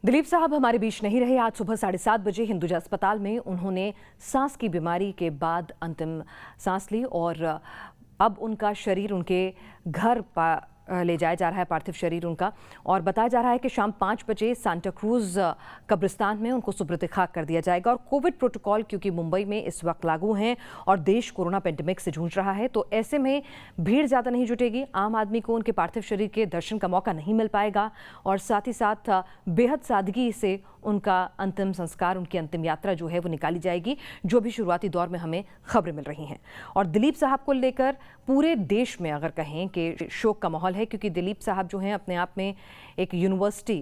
दिलीप साहब हमारे बीच नहीं रहे। आज सुबह 7:30 बजे हिंदुजा अस्पताल में उन्होंने सांस की बीमारी के बाद अंतिम सांस ली और अब उनका शरीर उनके घर ले जाया जा रहा है, पार्थिव शरीर उनका। और बताया जा रहा है कि शाम 5 बजे सांता क्रूज कब्रिस्तान में उनको सुपुर्द खाक कर दिया जाएगा। और कोविड प्रोटोकॉल क्योंकि मुंबई में इस वक्त लागू हैं और देश कोरोना पेंडेमिक से जूझ रहा है, तो ऐसे में भीड़ ज़्यादा नहीं जुटेगी। आम आदमी को उनके पार्थिव शरीर के दर्शन का मौका नहीं मिल पाएगा और साथ ही साथ बेहद सादगी से उनका अंतिम संस्कार, उनकी अंतिम यात्रा जो है वो निकाली जाएगी, जो भी शुरुआती दौर में हमें खबरें मिल रही हैं। और दिलीप साहब को लेकर पूरे देश में अगर कहें कि शोक का माहौल है, क्योंकि दिलीप साहब जो हैं अपने आप में एक यूनिवर्सिटी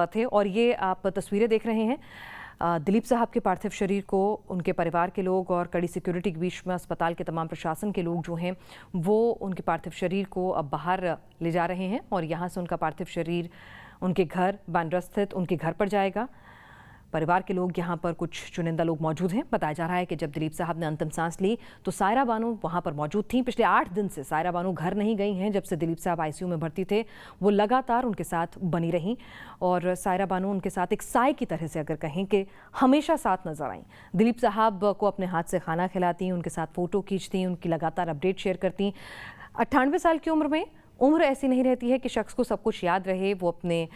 थे। और ये आप तस्वीरें देख रहे हैं, दिलीप साहब के पार्थिव शरीर को उनके परिवार के लोग और कड़ी सिक्योरिटी के बीच में अस्पताल के तमाम प्रशासन के लोग जो हैं वो उनके पार्थिव शरीर को अब बाहर ले जा रहे हैं और यहाँ से उनका पार्थिव शरीर उनके घर बांद्रा स्थित उनके घर पर जाएगा। परिवार के लोग यहाँ पर कुछ चुनिंदा लोग मौजूद हैं। बताया जा रहा है कि जब दिलीप साहब ने अंतिम सांस ली तो सायरा बानो वहाँ पर मौजूद थीं। पिछले 8 दिन से सायरा बानो घर नहीं गई हैं। जब से दिलीप साहब आईसीयू में भर्ती थे वो लगातार उनके साथ बनी रहीं और सायरा बानो उनके साथ एक साय की तरह से अगर कहें कि हमेशा साथ नजर आईं। दिलीप साहब को अपने हाथ से खाना खिलाती, उनके साथ फ़ोटो खींचती, उनकी लगातार अपडेट शेयर करती। 98 साल की उम्र में उम्र ऐसी नहीं रहती है कि शख्स को सब कुछ याद रहे, वो अपने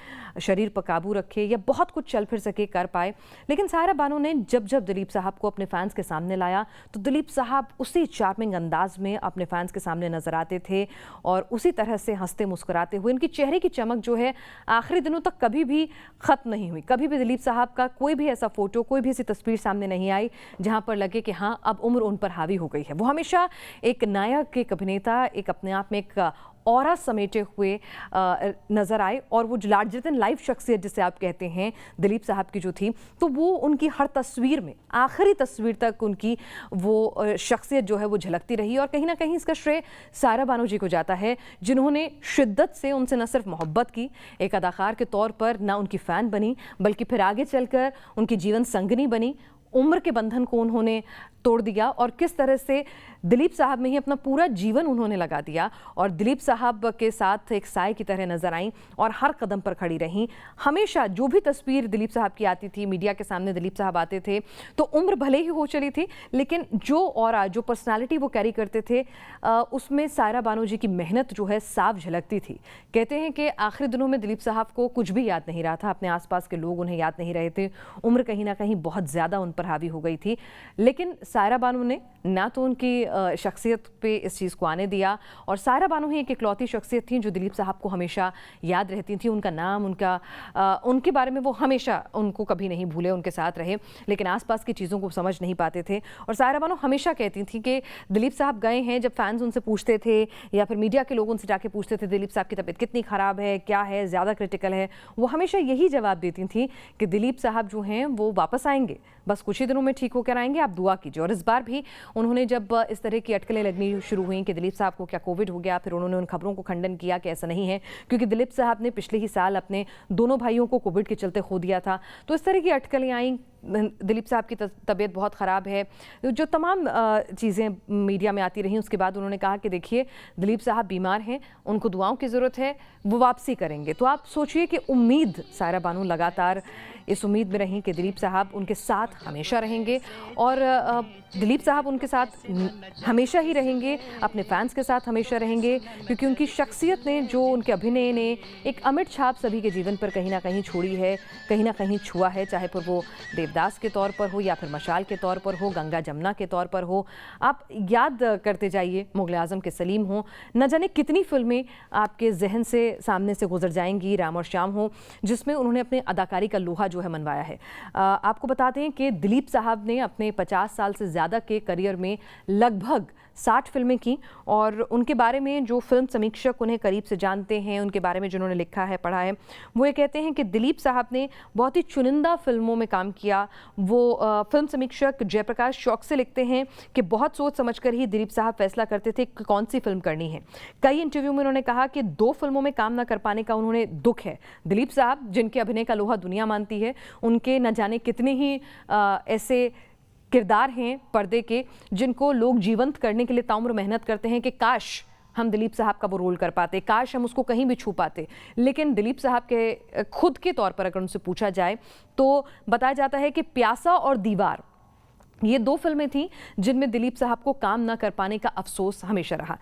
शरीर पर काबू रखे या बहुत कुछ चल फिर सके, कर पाए। लेकिन सायरा बानो ने जब जब दिलीप साहब को अपने फैंस के सामने लाया तो दिलीप साहब उसी चार्मिंग अंदाज में अपने फैंस के सामने नजर आते थे और उसी तरह से हंसते मुस्कुराते हुए। इनकी चेहरे की चमक जो है आखिरी दिनों तक कभी भी ख़त्म नहीं हुई। कभी भी दिलीप साहब का कोई भी ऐसा फ़ोटो, कोई भी ऐसी तस्वीर सामने नहीं आई जहाँ पर लगे कि हाँ अब उम्र उन पर हावी हो गई है। वो हमेशा एक नायक, एक अभिनेता, एक अपने आप में एक ऑरा समेटे हुए नज़र आए। और वो जो लार्जर देन लाइफ शख्सियत जिसे आप कहते हैं दिलीप साहब की जो थी, तो वो उनकी हर तस्वीर में, आखिरी तस्वीर तक उनकी वो शख्सियत जो है वो झलकती रही। और कहीं ना कहीं इसका श्रेय सायरा बानो जी को जाता है, जिन्होंने शिद्दत से उनसे न सिर्फ मोहब्बत की एक अदाकार के तौर पर, ना उनकी फ़ैन बनी बल्कि फिर आगे चलकर उनकी जीवन संगनी बनी। उम्र के बंधन को उन्होंने तोड़ दिया और किस तरह से दिलीप साहब में ही अपना पूरा जीवन उन्होंने लगा दिया और दिलीप साहब के साथ एक साय की तरह नजर आईं और हर कदम पर खड़ी रहीं। हमेशा जो भी तस्वीर दिलीप साहब की आती थी, मीडिया के सामने दिलीप साहब आते थे तो उम्र भले ही हो चली थी, लेकिन जो ऑरा, जो पर्सनालिटी वो कैरी करते थे उसमें सायरा बानो जी की मेहनत जो है साफ झलकती थी। कहते हैं कि आखिरी दिनों में दिलीप साहब को कुछ भी याद नहीं रहा था, अपने आसपास के लोग उन्हें याद नहीं रहे थे, उम्र कहीं ना कहीं बहुत ज़्यादा उन पर हावी हो गई थी। लेकिन सायरा बानो ने ना तो उनकी शख्सियत पे इस चीज़ को आने दिया और सायरा बानो ही एक इकलौती शख्सियत थी जो दिलीप साहब को हमेशा याद रहती थी। उनका नाम, उनके बारे में वो हमेशा उनको कभी नहीं भूले, उनके साथ रहे, लेकिन आसपास की चीज़ों को समझ नहीं पाते थे। और सायरा बानो हमेशा कहती थी कि दिलीप साहब गए हैं, जब फैंस उनसे पूछते थे या फिर मीडिया के लोग उनसे जाके पूछते थे दिलीप साहब की तबीयत कितनी ख़राब है, क्या है, ज़्यादा क्रिटिकल है, वो हमेशा यही जवाब देती थी कि दिलीप साहब जो हैं वो वापस आएंगे, बस कुछ ही दिनों में ठीक होकर आएंगे, आप दुआ कीजिए। और इस बार भी उन्होंने जब इस तरह की अटकलें लगनी शुरू हुई कि दिलीप साहब को क्या कोविड हो गया, फिर उन्होंने उन खबरों को खंडन किया कि ऐसा नहीं है, क्योंकि दिलीप साहब ने पिछले ही साल अपने दोनों भाइयों को कोविड के चलते खो दिया था। तो इस तरह की अटकलें आई, दिलीप साहब की तबीयत बहुत ख़राब है, जो तमाम चीज़ें मीडिया में आती रहीं। उसके बाद उन्होंने कहा कि देखिए दिलीप साहब बीमार हैं, उनको दुआओं की ज़रूरत है, वो वापसी करेंगे। तो आप सोचिए कि उम्मीद, सायरा बानो लगातार इस उम्मीद में रहीं कि दिलीप साहब उनके साथ हमेशा रहेंगे और दिलीप साहब उनके साथ हमेशा ही रहेंगे, अपने फैंस के साथ हमेशा रहेंगे, क्योंकि उनकी शख्सियत ने, जो उनके अभिनय ने एक अमिट छाप सभी के जीवन पर कहीं ना कहीं छोड़ी है, कहीं ना कहीं छुआ है, चाहे पर वो देवदास के तौर पर हो या फिर मशाल के तौर पर हो, गंगा जमुना के तौर पर हो। आप याद करते जाइए, मुगल आजम के सलीम हो, न जाने कितनी फिल्में आपके जहन से सामने से गुजर जाएंगी, राम और श्याम हो, जिसमें उन्होंने अपने अदाकारी का लोहा जो है मनवाया है। आपको बताते हैं कि दिलीप साहब ने अपने 50 साल से ज़्यादा के करियर में लगभग 60 फिल्में की और उनके बारे में जो फिल्म समीक्षक उन्हें करीब से जानते हैं, उनके बारे में जिन्होंने लिखा है, पढ़ा है, वो ये कहते हैं कि दिलीप साहब ने बहुत ही चुनिंदा फिल्मों में काम किया। वो फिल्म समीक्षक जयप्रकाश शौक से लिखते हैं कि बहुत सोच समझकर ही दिलीप साहब फैसला करते थे कि कौन सी फिल्म करनी है। कई इंटरव्यू में उन्होंने कहा कि 2 फिल्मों में काम न कर पाने का उन्होंने दुख है। दिलीप साहब जिनके अभिनय का लोहा दुनिया मानती है, उनके न जाने कितने ही ऐसे किरदार हैं पर्दे के जिनको लोग जीवंत करने के लिए ताउम्र मेहनत करते हैं कि काश हम दिलीप साहब का वो रोल कर पाते, काश हम उसको कहीं भी छू पाते। लेकिन दिलीप साहब के खुद के तौर पर अगर उनसे पूछा जाए तो बताया जाता है कि प्यासा और दीवार, ये 2 फिल्में थीं जिनमें दिलीप साहब को काम न कर पाने का अफसोस हमेशा रहा।